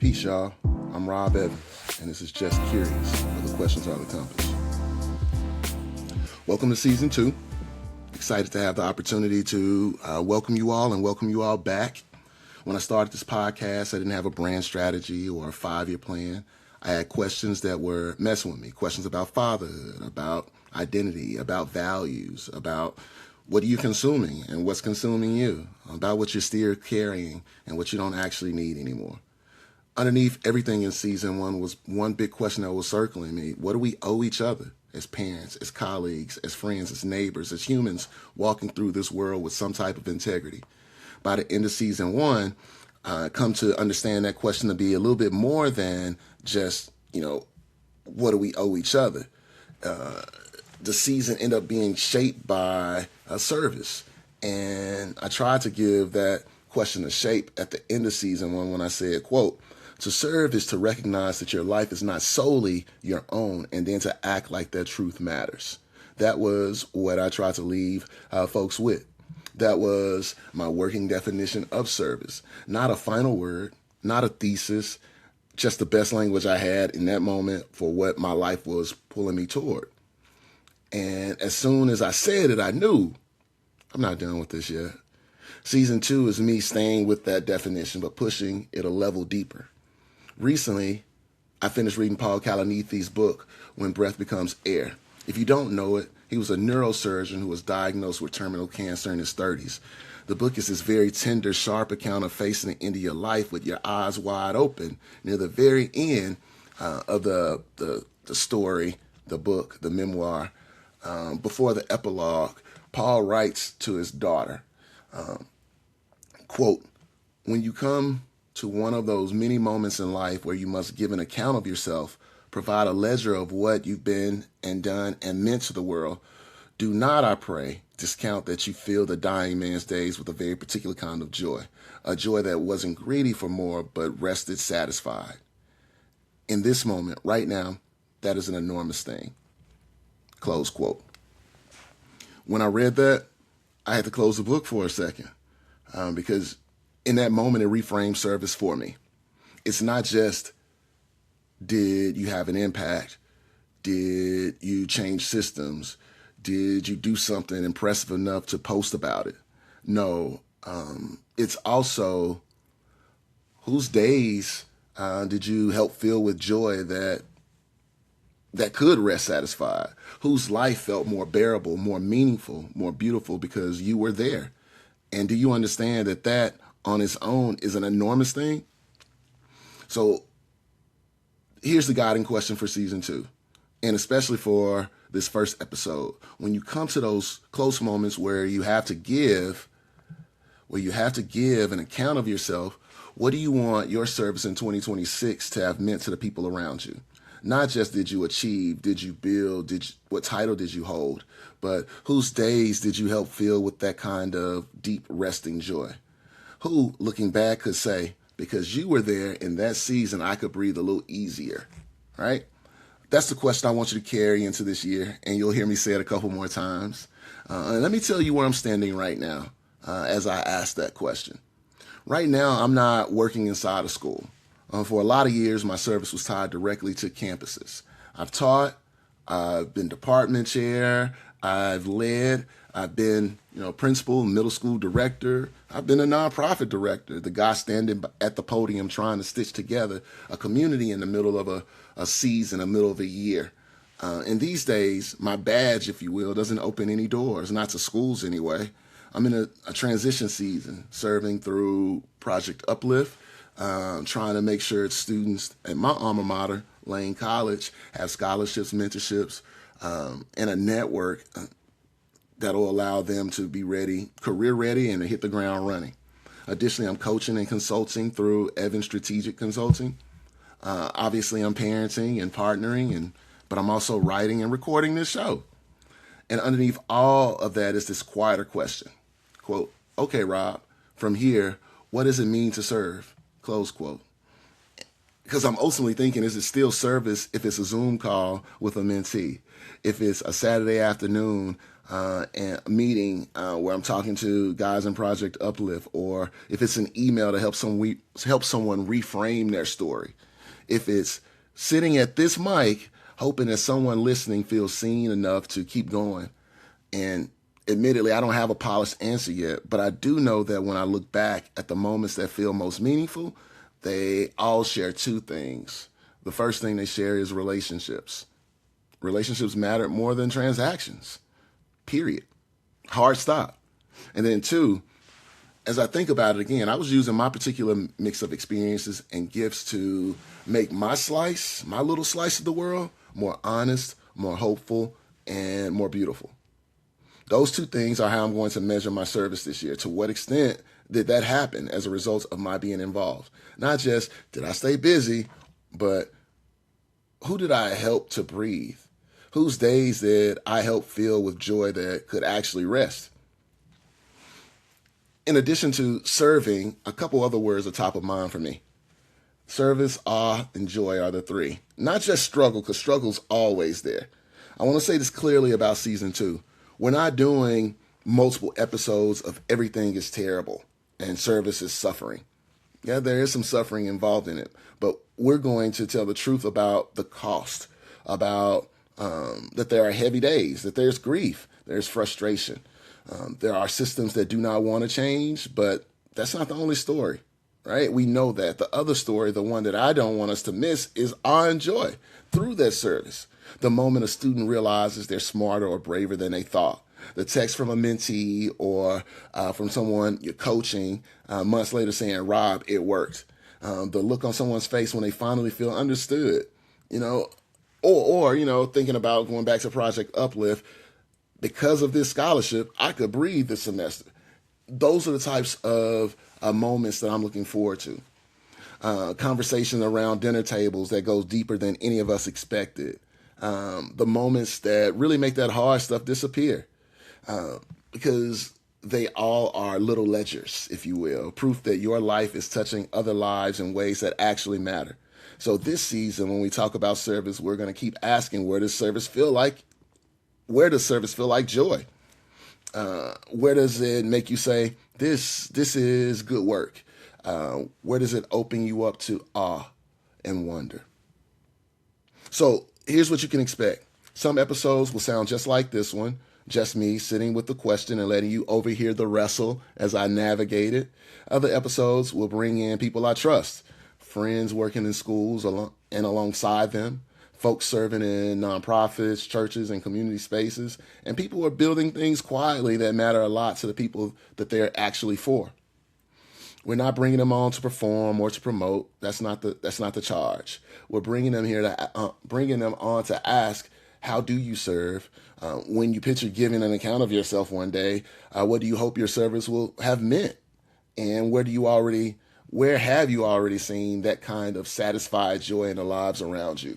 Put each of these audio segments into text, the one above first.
Peace, y'all. I'm Rob Evans, and this is Just Curious, where the questions are the compass. Welcome to Season 2. Excited to have the opportunity to welcome you all and welcome you all back. When I started this podcast, I didn't have a brand strategy or a 5-year plan. I had questions that were messing with me, questions about fatherhood, about identity, about values, about what are you consuming and what's consuming you, about what you're still carrying and what you don't actually need anymore. Underneath everything in season 1 was one big question that was circling me. What do we owe each other as parents, as colleagues, as friends, as neighbors, as humans walking through this world with some type of integrity? By the end of season 1, come to understand that question to be a little bit more than just, what do we owe each other? The season ended up being shaped by a service. And I tried to give that question a shape at the end of season 1 when I said, quote, "To serve is to recognize that your life is not solely your own and then to act like that truth matters." That was what I tried to leave folks with. That was my working definition of service. Not a final word, not a thesis, just the best language I had in that moment for what my life was pulling me toward. And as soon as I said it, I knew I'm not done with this yet. Season 2 is me staying with that definition, but pushing it a level deeper. Recently, I finished reading Paul Kalanithi's book, When Breath Becomes Air. If you don't know it, he was a neurosurgeon who was diagnosed with terminal cancer in his 30s. The book is this very tender, sharp account of facing the end of your life with your eyes wide open. Near the very end of the story, the book, the memoir, before the epilogue, Paul writes to his daughter, quote, "When you come to one of those many moments in life where you must give an account of yourself, provide a ledger of what you've been and done and meant to the world, do not, I pray, discount that you feel the dying man's days with a very particular kind of joy, a joy that wasn't greedy for more but rested satisfied. In this moment, right now, that is an enormous thing." Close quote. When I read that, I had to close the book for a second because in that moment, it reframed service for me. It's not just, did you have an impact? Did you change systems? Did you do something impressive enough to post about it? No, it's also whose days did you help fill with joy that could rest satisfied? Whose life felt more bearable, more meaningful, more beautiful because you were there? And do you understand that on its own is an enormous thing? So here's the guiding question for season 2, and especially for this first episode. When you come to those close moments where you have to give an account of yourself, what do you want your service in 2026 to have meant to the people around you? Not just did you achieve, did you build, what title did you hold, but whose days did you help fill with that kind of deep resting joy? Who, looking back, could say, because you were there in that season, I could breathe a little easier, right? That's the question I want you to carry into this year, and you'll hear me say it a couple more times. And let me tell you where I'm standing right now as I ask that question. Right now, I'm not working inside a school. For a lot of years, my service was tied directly to campuses. I've taught, I've been department chair, I've led, I've been, principal, middle school director. I've been a nonprofit director, the guy standing at the podium trying to stitch together a community in the middle of a season, in the middle of a year. And these days, my badge, if you will, doesn't open any doors, not to schools anyway. I'm in a transition season, serving through Project Uplift, trying to make sure students at my alma mater, Lane College, have scholarships, mentorships, and a network that will allow them to be ready, career ready, and to hit the ground running. Additionally, I'm coaching and consulting through Evans Strategic Consulting. Obviously, I'm parenting and partnering, but I'm also writing and recording this show. And underneath all of that is this quieter question. Quote, "Okay, Rob, from here, what does it mean to serve?" Close quote. Because I'm ultimately thinking, is it still service if it's a Zoom call with a mentee? If it's a Saturday afternoon and a meeting where I'm talking to guys in Project Uplift, or if it's an email to help someone reframe their story, if it's sitting at this mic hoping that someone listening feels seen enough to keep going. And admittedly, I don't have a polished answer yet, but I do know that when I look back at the moments that feel most meaningful, they all share two things. The first thing they share is relationships. Relationships matter more than transactions, period. Hard stop. And then two, as I think about it again, I was using my particular mix of experiences and gifts to make my little slice of the world, more honest, more hopeful, and more beautiful. Those two things are how I'm going to measure my service this year. To what extent did that happen as a result of my being involved? Not just did I stay busy, but who did I help to breathe? Whose days did I help fill with joy that could actually rest? In addition to serving, a couple other words are top of mind for me. Service, awe, and joy are the three. Not just struggle, because struggle's always there. I want to say this clearly about season 2. We're not doing multiple episodes of everything is terrible and service is suffering. Yeah, there is some suffering involved in it, but we're going to tell the truth about the cost, about that there are heavy days, that there's grief, there's frustration. There are systems that do not want to change, but that's not the only story, right? We know that. The other story, the one that I don't want us to miss, is awe and joy through that service. The moment a student realizes they're smarter or braver than they thought. The text from a mentee or from someone you're coaching months later saying, Rob, it worked. The look on someone's face when they finally feel understood, or thinking about going back to Project Uplift, because of this scholarship, I could breathe this semester. Those are the types of moments that I'm looking forward to. Conversation around dinner tables that goes deeper than any of us expected. The moments that really make that hard stuff disappear. Because they all are little ledgers, if you will, proof that your life is touching other lives in ways that actually matter. So this season, when we talk about service, we're going to keep asking, where does service feel like? Where does service feel like joy? Where does it make you say, this is good work? Where does it open you up to awe and wonder? So here's what you can expect. Some episodes will sound just like this one, just me sitting with the question and letting you overhear the wrestle as I navigate it. Other episodes will bring in people I trust, friends working in schools and alongside them, folks serving in nonprofits, churches, and community spaces, and people who are building things quietly that matter a lot to the people that they're actually for. We're not bringing them on to perform or to promote. That's not the charge. We're bringing them here to bringing them on to ask, how do you serve? When you picture giving an account of yourself one day, what do you hope your service will have meant? And where have you already seen that kind of satisfied joy in the lives around you?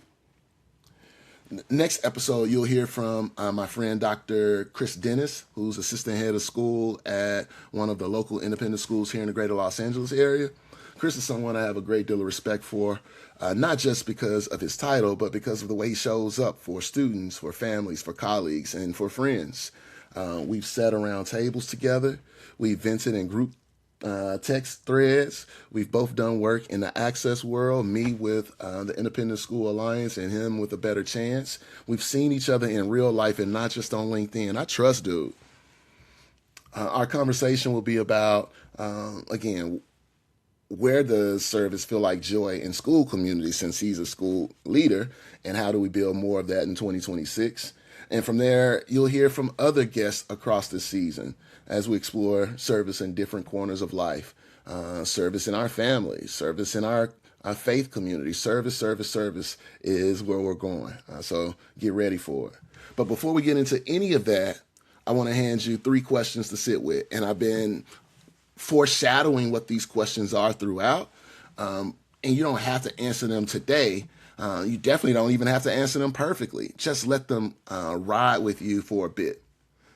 Next episode, you'll hear from my friend Dr. Chris Dennis, who's assistant head of school at one of the local independent schools here in the greater Los Angeles area. Chris is someone I have a great deal of respect for, not just because of his title, but because of the way he shows up for students, for families, for colleagues, and for friends. We've sat around tables together. We've vented in group text threads. We've both done work in the access world, me with the Independent School Alliance and him with A Better Chance. We've seen each other in real life and not just on LinkedIn. I trust dude. Our conversation will be about, again, where does service feel like joy in school communities, since he's a school leader, and how do we build more of that in 2026? And from there, you'll hear from other guests across this season as we explore service in different corners of life, service in our families, service in our faith community. Service is where we're going. So get ready for it. But before we get into any of that, I want to hand you 3 questions to sit with. And I've been foreshadowing what these questions are throughout. And you don't have to answer them today. You definitely don't even have to answer them perfectly. Just let them ride with you for a bit.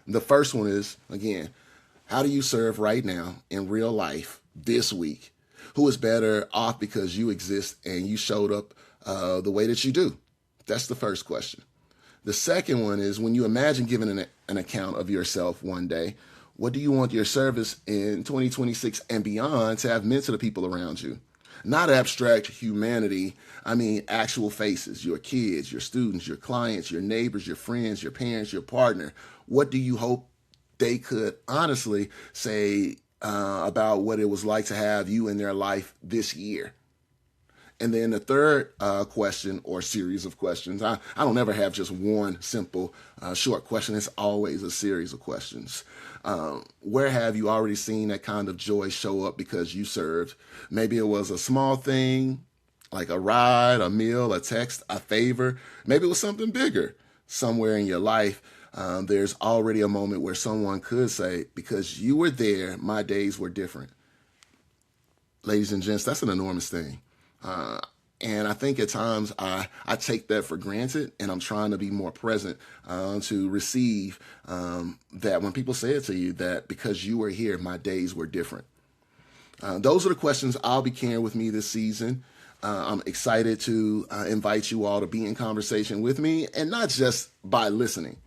The first one is, again, how do you serve right now in real life this week? Who is better off because you exist and you showed up the way that you do? That's the first question. The second one is when you imagine giving an account of yourself one day, what do you want your service in 2026 and beyond to have meant to the people around you? Not abstract humanity, I mean actual faces, your kids, your students, your clients, your neighbors, your friends, your parents, your partner. What do you hope they could honestly say about what it was like to have you in their life this year? And then the third question or series of questions, I don't ever have just one simple short question. It's always a series of questions. Where have you already seen that kind of joy show up because you served? Maybe it was a small thing, like a ride, a meal, a text, a favor. Maybe it was something bigger. Somewhere in your life, there's already a moment where someone could say, because you were there, my days were different. Ladies and gents, that's an enormous thing. And I think at times I take that for granted, and I'm trying to be more present to receive that when people say it to you, that because you were here, my days were different. Those are the questions I'll be carrying with me this season. I'm excited to invite you all to be in conversation with me, and not just by listening.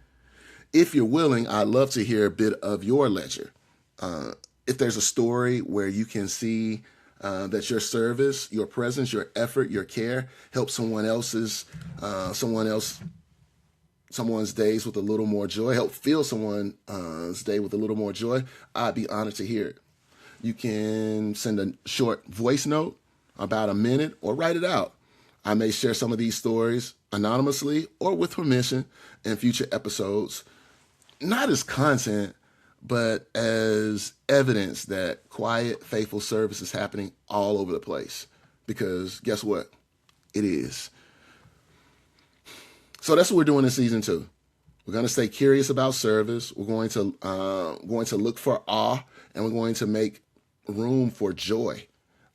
If you're willing, I'd love to hear a bit of your ledger. If there's a story where you can see that your service, your presence, your effort, your care helps someone's days with a little more joy, help fill someone's day with a little more joy, I'd be honored to hear it. You can send a short voice note, about a minute, or write it out. I may share some of these stories anonymously or with permission in future episodes, not as content, but as evidence that quiet, faithful service is happening all over the place. Because guess what? It is. So that's what we're doing in season 2. We're going to stay curious about service. We're going to look for awe, and we're going to make room for joy.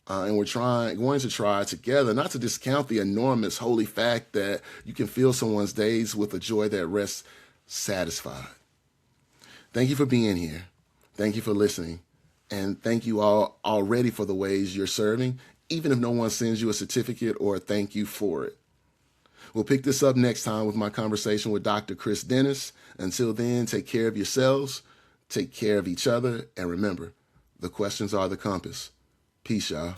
And we're going to try together not to discount the enormous holy fact that you can fill someone's days with a joy that rests satisfied. Thank you for being here. Thank you for listening. And thank you all already for the ways you're serving, even if no one sends you a certificate or a thank you for it. We'll pick this up next time with my conversation with Dr. Chris Dennis. Until then, take care of yourselves, take care of each other, and remember, the questions are the compass. Peace, y'all.